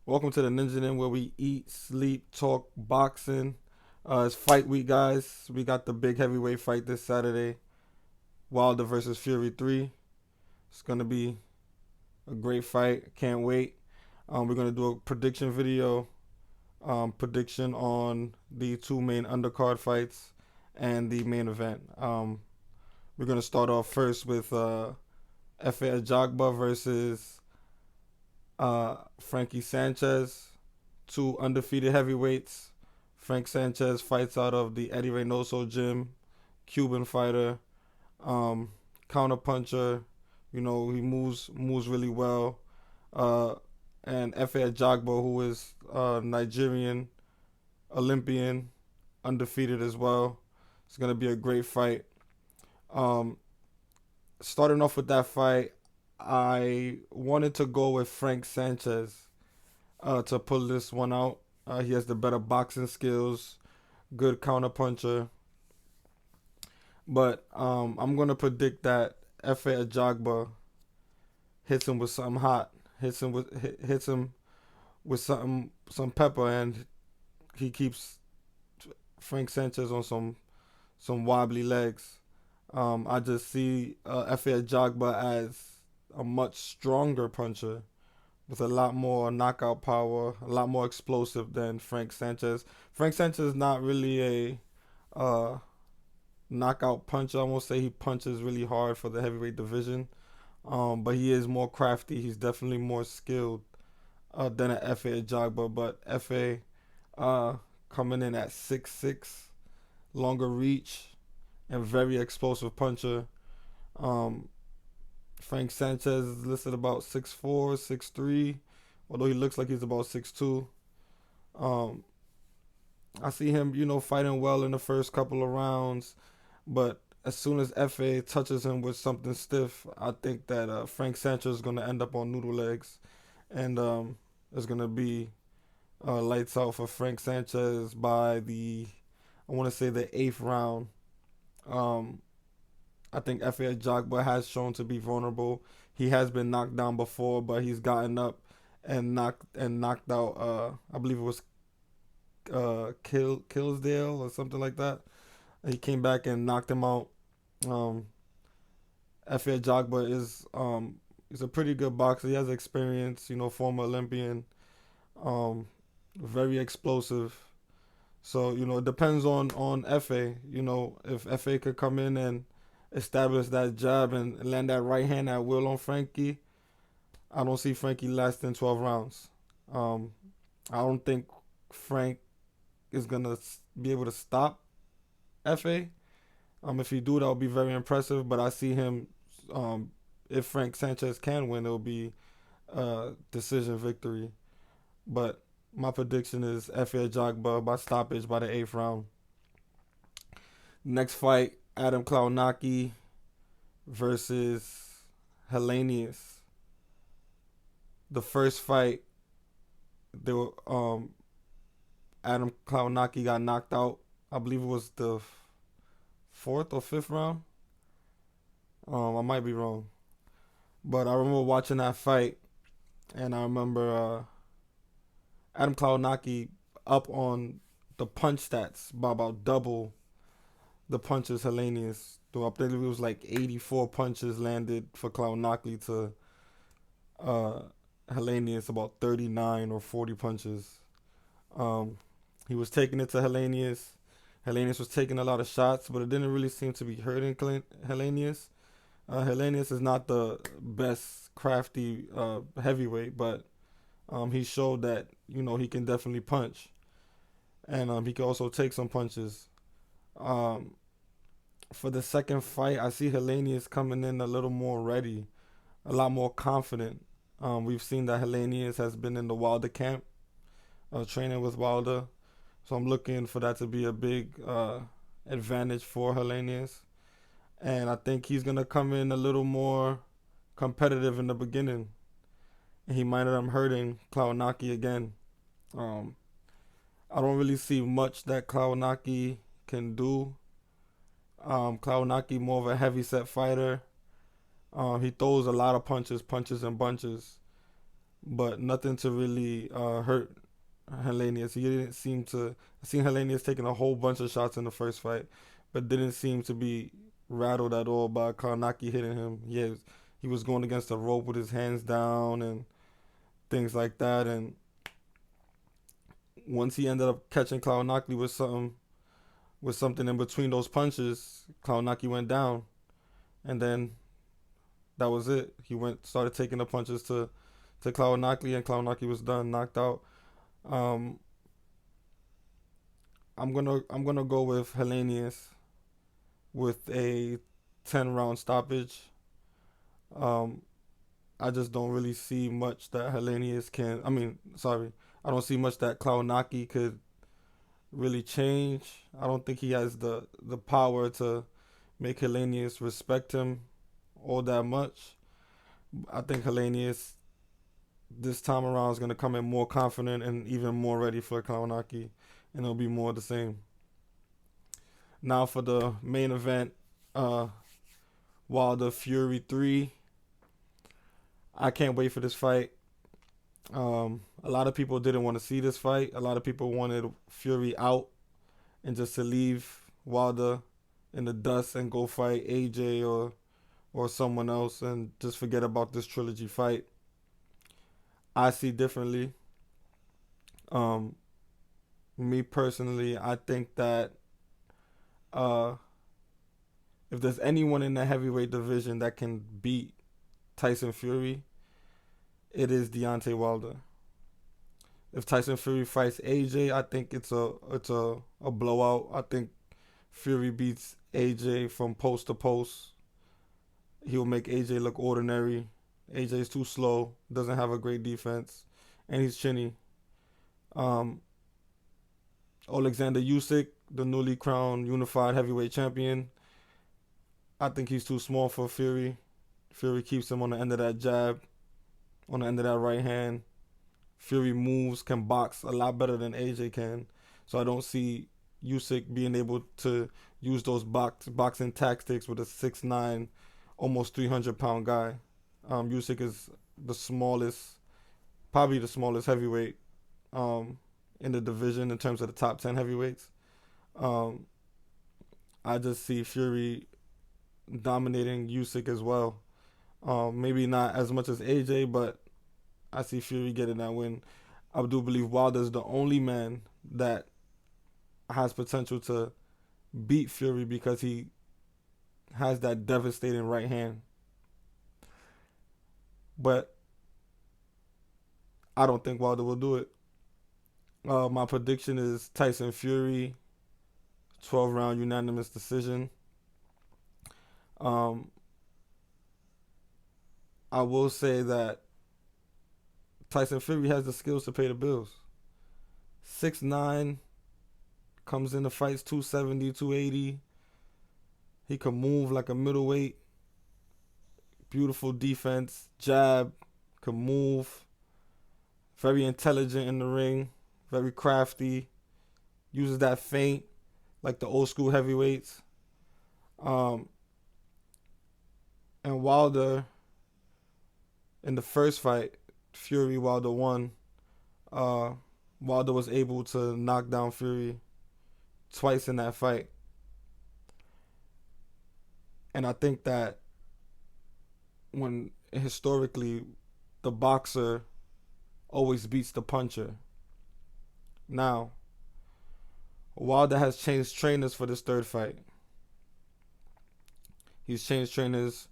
Welcome to the Ninja Den, where we eat, sleep, talk boxing. It's fight week, guys. We got the big heavyweight fight this Saturday. Wilder versus Fury 3. It's gonna be a great fight. Can't wait. We're gonna do a prediction video, prediction on the two main undercard fights and the main event. We're gonna start off first with Efe Ajagba versus Frankie Sanchez, two undefeated heavyweights. Frank Sanchez fights out of the Eddie Reynoso gym, Cuban fighter, um, counter puncher. You know, he moves really well. Uh, and Efe Ajagba, who is Nigerian Olympian, undefeated as well. It's gonna be a great fight. Um, Starting off with that fight, I wanted to go with Frank Sanchez to pull this one out. He has the better boxing skills, good counter puncher. But I'm gonna predict that Efe Ajagba hits him with something hot, hits him with some pepper, and he keeps Frank Sanchez on some wobbly legs. I just see Efe Ajagba as a much stronger puncher with a lot more knockout power, a lot more explosive than Frank Sanchez. Frank Sanchez is not really a knockout puncher. I won't say he punches really hard for the heavyweight division, but he is more crafty. He's definitely more skilled than an Efe Ajagba. But Efe coming in at 6'6", longer reach, and very explosive puncher. Um, Frank Sanchez is listed about 6'4", 6'3", although he looks like he's about 6'2". Um, I see him, fighting well in the first couple of rounds, but as soon as Fa touches him with something stiff, I think that Frank Sanchez is going to end up on noodle legs, and it's going to be lights out for Frank Sanchez by I want to say the 8th round. Um, I think Efe Ajagba has shown to be vulnerable. He has been knocked down before, but he's gotten up and knocked out. I believe it was Killsdale or something like that. He came back and knocked him out. Um, Efe Ajagba is a pretty good boxer. He has experience. Former Olympian. Um, Very explosive. So it depends on Efe. If Efe could come in and establish that jab and land that right hand at will on Frankie, I don't see Frankie lasting 12 rounds. Um, I don't think Frank is gonna be able to stop Fa. If he do, that would be very impressive. But I see him. If Frank Sanchez can win, it'll be a decision victory. But my prediction is Efe Ajagba by stoppage by the 8th round. Next fight, Adam Klaunaki versus Hellenius. The first fight, they were Adam Klaunaki got knocked out. I believe it was the 4th or 5th round. I might be wrong, but I remember watching that fight, and I remember Adam Klaunaki up on the punch stats by about double the punches Hellenius threw. I think it was like 84 punches landed for Klaunaki to uh, Hellenius about 39 or 40 punches. Um, he was taking it to Hellenius. Hellenius was taking a lot of shots, but it didn't really seem to be hurting Hellenius. Hellenius is not the best crafty heavyweight, but he showed that he can definitely punch, and he can also take some punches. Um, for the second fight, I see Hellenius coming in a little more ready, a lot more confident. We've seen that Hellenius has been in the Wilder camp, training with Wilder, so I'm looking for that to be a big advantage for Hellenius, and I think he's gonna come in a little more competitive in the beginning, and he might end up hurting Klaunaki again. Um, I don't really see much that Klaunaki can do. Klaunaki more of a heavy set fighter. He throws a lot of punches and bunches, but nothing to really hurt Helenius. He didn't seem to. I seen Helenius taking a whole bunch of shots in the first fight, but didn't seem to be rattled at all by Karnaki hitting him. He was going against the rope with his hands down and things like that. And once he ended up catching Kawanaki with something in between those punches, Kawanaki went down, and then that was it. He started taking the punches to Kawanaki, and Kawanaki was done, knocked out. Um, I'm gonna go with Helenius with a 10 round stoppage. Um, I just don't really see much that Helenius can. I mean, sorry, I don't see much that Kawanaki could really change. I don't think he has the power to make Helenius respect him all that much. I think Helenius this time around is gonna come in more confident and even more ready for Kawanaki, and it'll be more of the same. Now for the main event, uh, Wilder Fury 3. I can't wait for this fight. A lot of people didn't want to see this fight. A lot of people wanted Fury out and just to leave Wilder in the dust and go fight AJ or someone else and just forget about this trilogy fight. I see differently. Um, Me personally, I think that uh, if there's anyone in the heavyweight division that can beat Tyson Fury, it is Deontay Wilder. If Tyson Fury fights AJ, I think it's a blowout. I think Fury beats AJ from post to post. He'll make AJ look ordinary. AJ's too slow, doesn't have a great defense, and he's chinny. Um, Alexander Usyk, the newly crowned unified heavyweight champion, I think he's too small for Fury. Fury keeps him on the end of that jab, on the end of that right hand. Fury moves, can box a lot better than AJ can. So I don't see Usyk being able to use those boxing tactics with a 6'9", almost 300-pound guy. Usyk is the smallest, probably the smallest heavyweight in the division in terms of the top 10 heavyweights. Um, I just see Fury dominating Usyk as well. Maybe not as much as AJ, but I see Fury getting that win. I do believe Wilder's the only man that has potential to beat Fury because he has that devastating right hand. But I don't think Wilder will do it. My prediction is Tyson Fury, 12-round unanimous decision. Um, I will say that Tyson Fury has the skills to pay the bills. 6'9", comes in the fights 270, 280. He can move like a middleweight. Beautiful defense, jab, can move. Very intelligent in the ring, very crafty. Uses that feint like the old school heavyweights. Um, and Wilder, in the first fight, Fury Wilder won. Wilder was able to knock down Fury twice in that fight. And I think that when historically the boxer always beats the puncher. Now, Wilder has changed trainers for this third fight. He's changed trainers.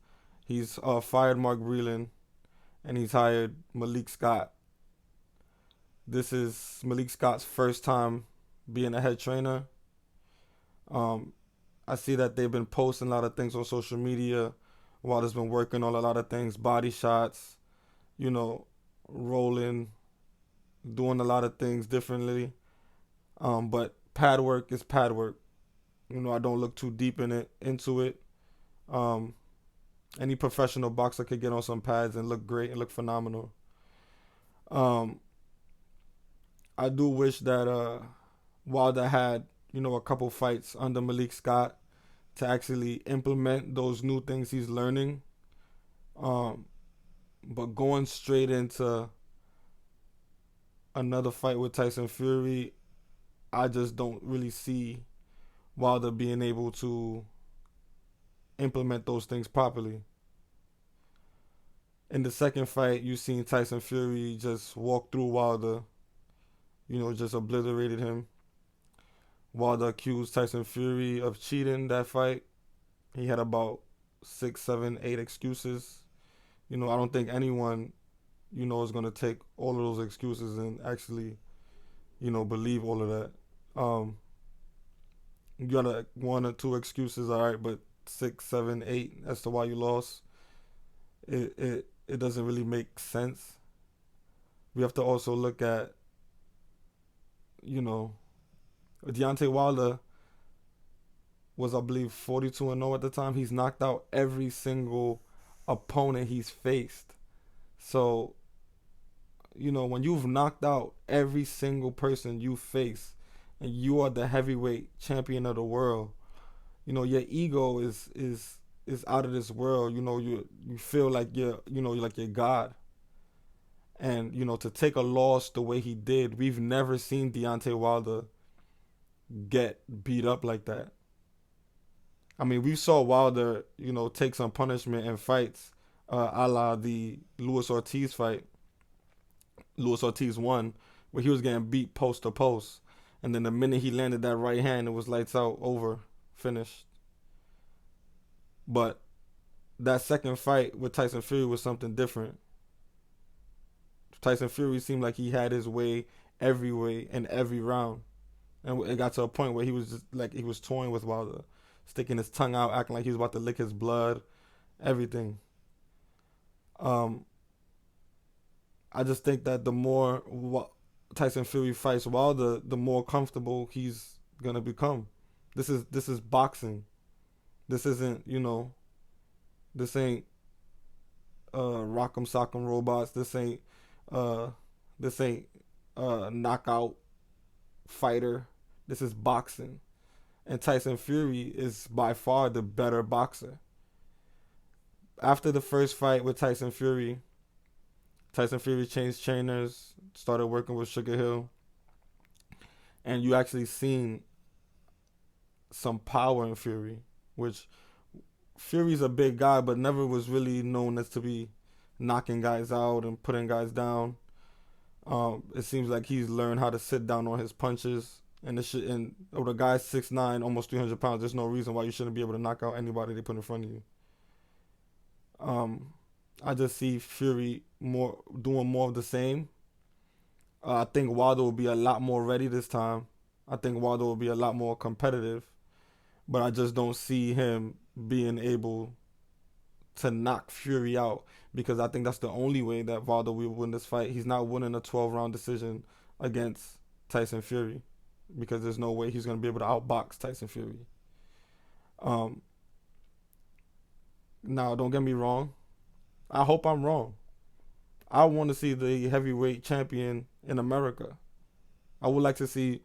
He's fired Mark Breland and he's hired Malik Scott. This is Malik Scott's first time being a head trainer. Um, I see that they've been posting a lot of things on social media. Wilder's been working on a lot of things, body shots, rolling, doing a lot of things differently. But pad work is pad work. I don't look too deep into it. Any professional boxer could get on some pads and look great and look phenomenal. Um, I do wish that Wilder had, a couple fights under Malik Scott to actually implement those new things he's learning. But going straight into another fight with Tyson Fury, I just don't really see Wilder being able to implement those things properly. In the second fight, you seen Tyson Fury just walk through Wilder, just obliterated him. Wilder accused Tyson Fury of cheating that fight. He had about 6, 7, 8 excuses. I don't think anyone, is going to take all of those excuses and actually, believe all of that. You got one or two excuses, all right, but 6, 7, 8 as to why you lost, it doesn't really make sense. We have to also look at, Deontay Wilder was, I believe, 42-0 at the time. He's knocked out every single opponent he's faced. So, when you've knocked out every single person you face and you are the heavyweight champion of the world, your ego is out of this world. You feel like you're God. And, to take a loss the way he did, we've never seen Deontay Wilder get beat up like that. I mean, we saw Wilder, take some punishment in fights, a la the Luis Ortiz fight. Luis Ortiz won, where he was getting beat post to post. And then the minute he landed that right hand, it was lights out, over, finished. But that second fight with Tyson Fury was something different. Tyson Fury seemed like he had his way every way in every round. And it got to a point where he was just like, he was toying with Wilder, sticking his tongue out, acting like he was about to lick his blood, everything. I just think that the more Tyson Fury fights Wilder, the more comfortable he's gonna become. This is boxing. This isn't, this ain't rock'em sock'em robots. This ain't knockout fighter. This is boxing. And Tyson Fury is by far the better boxer. After the first fight with Tyson Fury changed trainers, started working with Sugar Hill, and you actually seen some power in Fury, which Fury's a big guy, but never was really known as to be knocking guys out and putting guys down. It seems like he's learned how to sit down on his punches. And with a guy 6'9", almost 300 pounds, there's no reason why you shouldn't be able to knock out anybody they put in front of you. I just see Fury doing more of the same. I think Wilder will be a lot more ready this time. I think Wilder will be a lot more competitive. But I just don't see him being able to knock Fury out, because I think that's the only way that Wilder will win this fight. He's not winning a 12-round decision against Tyson Fury, because there's no way he's going to be able to outbox Tyson Fury. Now, don't get me wrong. I hope I'm wrong. I want to see the heavyweight champion in America. I would like to see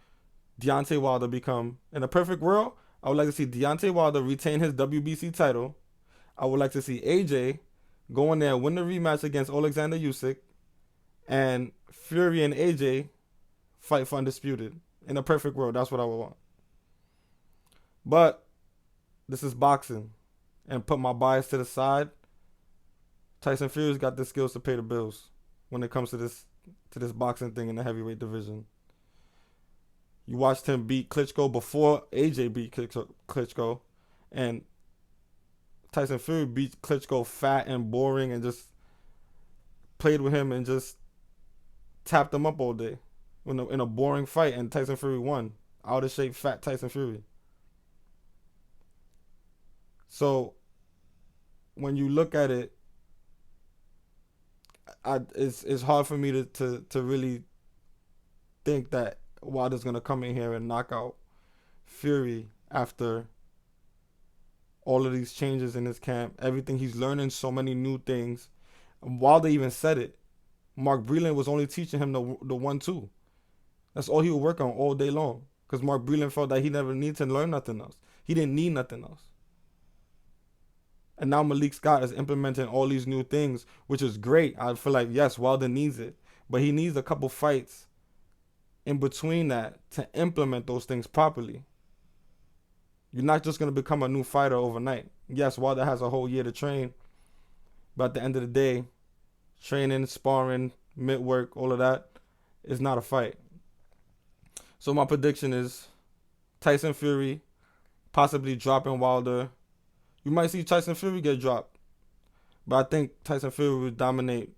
Deontay Wilder become, in a perfect world, I would like to see Deontay Wilder retain his WBC title. I would like to see AJ go in there and win the rematch against Alexander Usyk, and Fury and AJ fight for undisputed. In a perfect world, that's what I would want. But this is boxing, and put my bias to the side. Tyson Fury's got the skills to pay the bills when it comes to this boxing thing in the heavyweight division. You watched him beat Klitschko before AJ beat Klitschko, and Tyson Fury beat Klitschko fat and boring and just played with him and just tapped him up all day in a boring fight, and Tyson Fury won. Out of shape, fat Tyson Fury. So when you look at it, it's hard for me to really think that Wilder's gonna come in here and knock out Fury after all of these changes in his camp, everything he's learning, so many new things. Wilder even said it. Mark Breland was only teaching him the 1-2. That's all he would work on all day long, because Mark Breland felt that he never needed to learn nothing else. He didn't need nothing else. And now Malik Scott is implementing all these new things, which is great. I feel like, yes, Wilder needs it, but he needs a couple fights in between that to implement those things properly. You're not just going to become a new fighter overnight. Yes, Wilder has a whole year to train, but at the end of the day, training, sparring, mid work, all of that is not a fight. So my prediction is Tyson Fury possibly dropping Wilder. You might see Tyson Fury get dropped, but I think Tyson Fury will dominate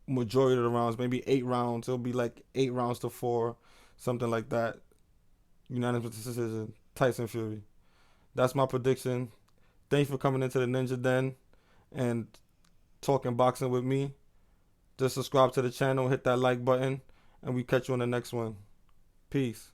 majority of the rounds, maybe 8 rounds. It'll be like 8 rounds to 4, something like that. Unanimous decision, Tyson Fury. That's my prediction. Thanks for coming into the Ninja Den and talking boxing with me. Just subscribe to the channel, hit that like button, and we catch you on the next one. Peace.